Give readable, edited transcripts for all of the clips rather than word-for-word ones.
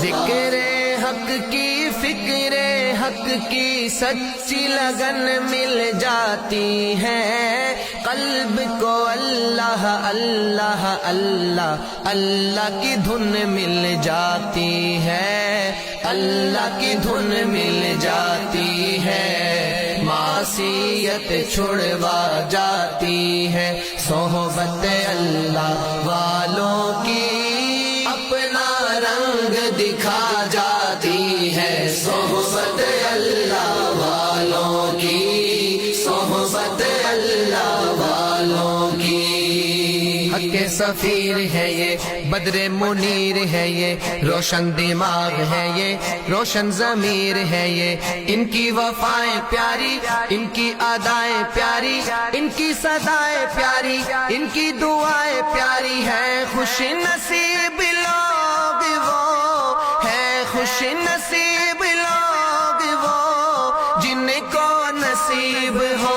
ذکر حق کی فکر حق کی سچی لگن مل جاتی ہے، قلب کو اللہ اللہ اللہ اللہ کی دھن مل جاتی ہے، اللہ کی دھن مل جاتی ہے، معصیت چھڑوا جاتی ہے، صحبت اللہ والوں کی اپنا رنگ دکھا جاتی ہے، صحبت اللہ والوں کی، صحبت اللہ والوں کی۔ حق کے سفیر ہے یہ، بدر منیر ہے یہ، روشن دماغ ہے یہ، روشن ضمیر ہے یہ، ان کی وفائیں پیاری، ان کی ادائیں پیاری، ان کی صدائیں پیاری، ان کی دعائیں پیاری ہے، خوش نصیب لوگ وہ ہے، خوش نصیب لوگ وہ جن کو نصیب ہو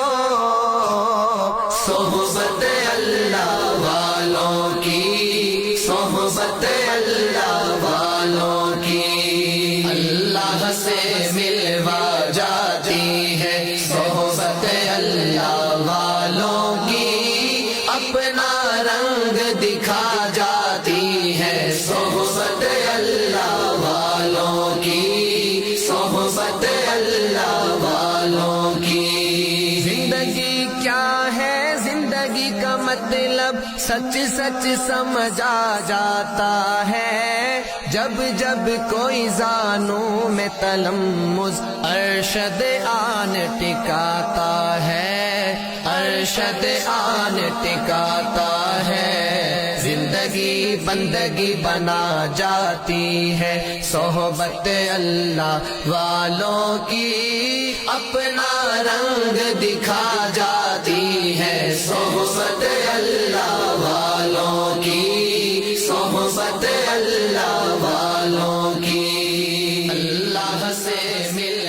صحبت اللہ والوں کی، صحبت اللہ والوں کی، اللہ سے ملوا جاتی ہے، صحبت اللہ والوں کی اپنا رنگ دکھا جاتی ہے، صحبت اللہ والوں کی، صحبت اللہ والوں کی۔ زندگی کیا ہے، زندگی کا مطلب سچ سچ سمجھا جاتا ہے، جب جب کوئی زانوں میں تلمذ ارشد آن ٹکاتا ہے، ارشد آن ٹکاتا ہے، زندگی بندگی بنا جاتی ہے، صحبت اللہ والوں کی اپنا رنگ دکھا جاتی ہے، صحبت اللہ والوں کی، صحبت اللہ والوں کی، اللہ سے مل